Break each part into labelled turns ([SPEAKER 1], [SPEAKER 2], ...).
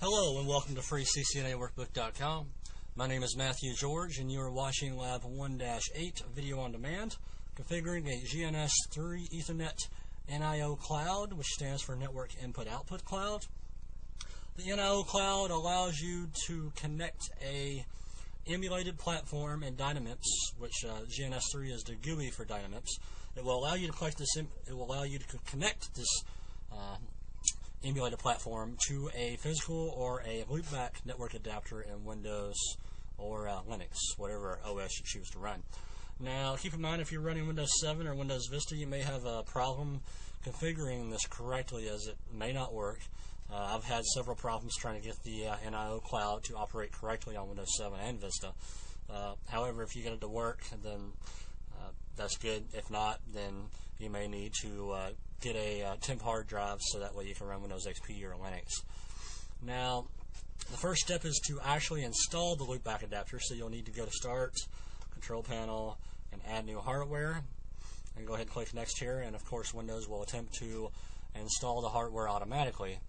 [SPEAKER 1] Hello and welcome to freeccnaworkbook.com. My name is Matthew George and you are watching Lab 1-8 Video on Demand, configuring a GNS3 Ethernet NIO cloud, which stands for Network Input Output Cloud. The NIO cloud allows you to connect a emulated platform in Dynamics, which GNS3 is the GUI for Dynamics. It will allow you to collect this. It will allow you to connect this emulated platform to a physical or a loopback network adapter in Windows or Linux, whatever OS you choose to run. Now, keep in mind, if you're running Windows 7 or Windows Vista, you may have a problem configuring this correctly, as it may not work. I've had several problems trying to get the NIO cloud to operate correctly on Windows 7 and Vista. However, if you get it to work, then that's good. If not, then you may need to get a temp hard drive so that way you can run Windows XP or Linux. Now, the first step is to actually install the loopback adapter. So you'll need to go to Start, Control Panel, and Add New Hardware. And go ahead and click Next here. And of course, Windows will attempt to install the hardware automatically.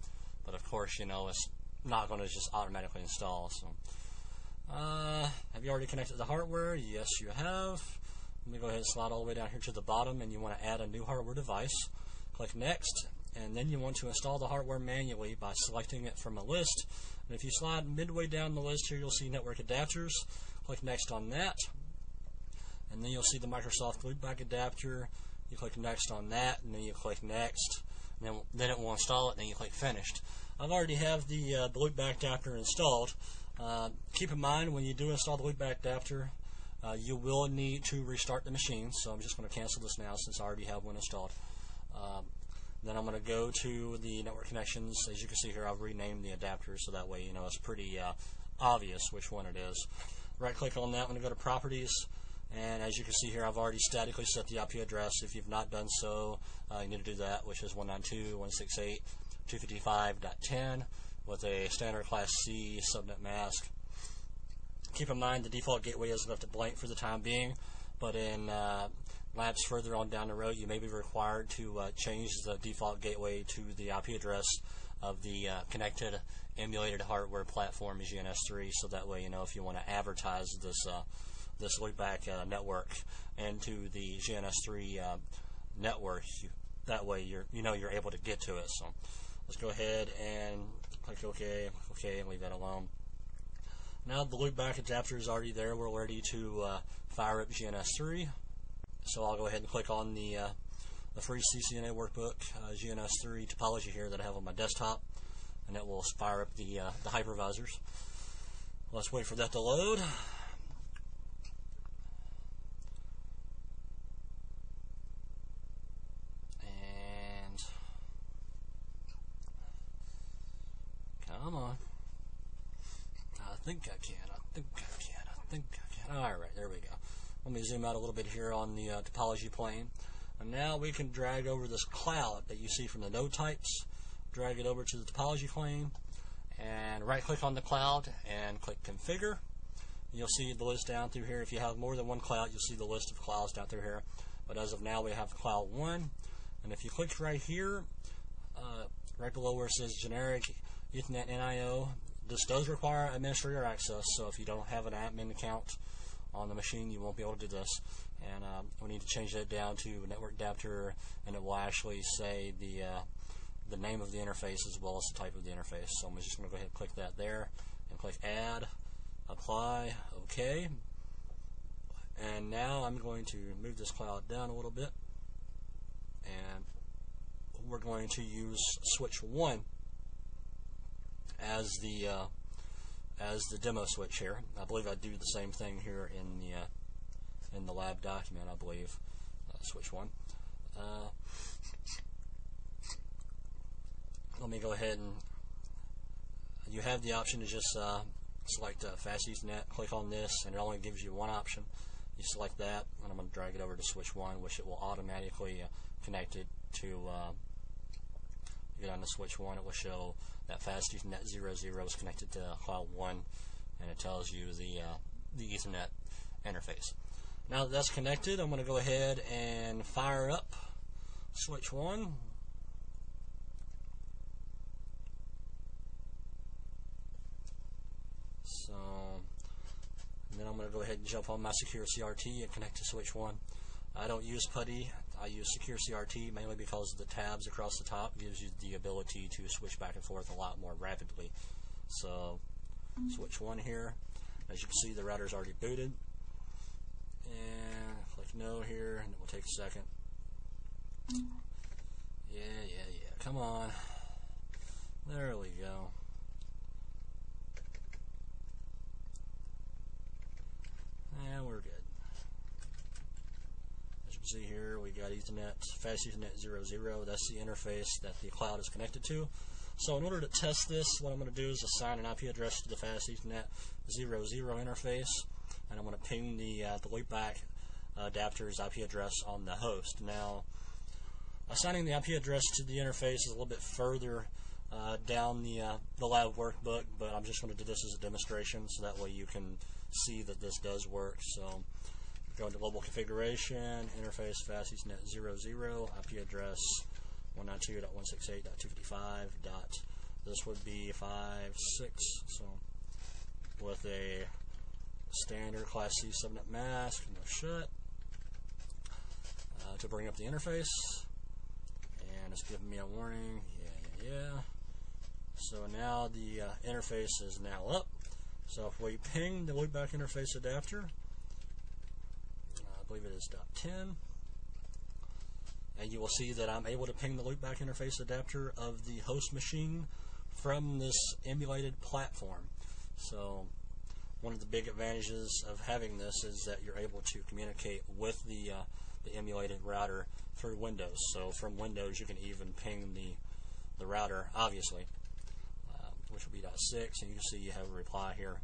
[SPEAKER 1] But of course, you know, it's not going to just automatically install. So, have you already connected the hardware? Yes, you have. Let me go ahead and slide all the way down here to the bottom, and you want to add a new hardware device. Click Next, and then you want to install the hardware manually by selecting it from a list. And if you slide midway down the list here, you'll see Network Adapters. Click Next on that, and then you'll see the Microsoft Loopback Adapter. You click Next on that, and then you click Next, and then it will install it, and then you click Finished. I've already have the Loopback Adapter installed. Keep in mind, when you do install the Loopback Adapter, you will need to restart the machine, so I'm just going to cancel this now since I already have one installed. Then I'm going to go to the network connections. As you can see here, I've renamed the adapter so that way you know it's pretty obvious which one it is. Right click on that, I'm going to go to Properties, and as you can see here, I've already statically set the IP address. If you've not done so, you need to do that, which is 192.168.255.10 with a standard Class C subnet mask. Keep in mind the default gateway is left it blank for the time being, but in labs further on down the road, you may be required to change the default gateway to the IP address of the connected emulated hardware platform GNS3, so that way you know if you want to advertise this this loopback network into the GNS3 network, that way you're able to get to it. So let's go ahead and click OK, and leave that alone. Now the loopback adapter is already there. We're ready to fire up GNS3. So I'll go ahead and click on the free CCNA workbook GNS3 topology here that I have on my desktop, and it will fire up the hypervisors. Let's wait for that to load. And come on. I think I can. Alright, there we go. Let me zoom out a little bit here on the topology plane. And now we can drag over this cloud that you see from the node types, drag it over to the topology plane, and right click on the cloud and click Configure. You'll see the list down through here. If you have more than one cloud, you'll see the list of clouds down through here. But as of now, we have cloud 1. And if you click right here, right below where it says Generic Ethernet NIO, this does require administrator access, so if you don't have an admin account on the machine, you won't be able to do this. And we need to change that down to network adapter, and it will actually say the name of the interface as well as the type of the interface. So I'm just going to go ahead and click that there, and click Add, Apply, OK. And now I'm going to move this cloud down a little bit, and we're going to use switch 1 as the demo switch here. I believe I do the same thing here in the lab document. I believe switch 1. Let me go ahead and you have the option to just select Fast Ethernet. Click on this, and it only gives you one option. You select that, and I'm going to drag it over to switch 1, which it will automatically connect it to. Get on the switch 1, it will show that Fast Ethernet 00 is connected to cloud 1, and it tells you the Ethernet interface. Now that that's connected, I'm going to go ahead and fire up switch 1. going to go ahead and jump on my secure CRT and connect to switch 1. I don't use PuTTY. I use secure CRT mainly because the tabs across the top gives you the ability to switch back and forth a lot more rapidly. So switch 1 here. As you can see, the router's already booted. And click no here, and it will take a second. Yeah. Come on. There we go. And we're good. As you can see here, we got Ethernet, fast Ethernet 00. That's the interface that the cloud is connected to. So in order to test this, what I'm going to do is assign an IP address to the fast Ethernet 00 interface, and I'm going to ping the loopback adapter's IP address on the host. Now, assigning the IP address to the interface is a little bit further down the lab workbook, but I'm just going to do this as a demonstration so that way you can see that this does work. So go into global configuration, interface fast Ethernet 00, IP address 192.168.255. This would be 56. So with a standard class C subnet mask, no shut, to bring up the interface, and it's giving me a warning. Yeah. So now the interface is now up. So if we ping the loopback interface adapter, I believe it is .10, and you will see that I'm able to ping the loopback interface adapter of the host machine from this emulated platform. So one of the big advantages of having this is that you're able to communicate with the emulated router through Windows. So from Windows you can even ping the router, obviously, which will be .6, and you can see you have a reply here.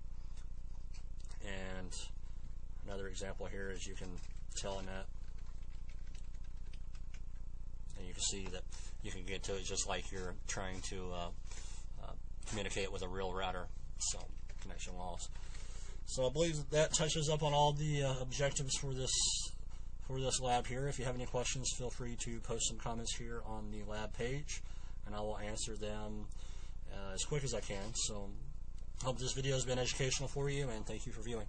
[SPEAKER 1] And another example here is you can telnet, and you can see that you can get to it just like you're trying to communicate with a real router. So connection loss. So I believe that touches up on all the objectives for this lab here. If you have any questions, feel free to post some comments here on the lab page, and I will answer them as quick as I can. So I hope this video has been educational for you, and thank you for viewing.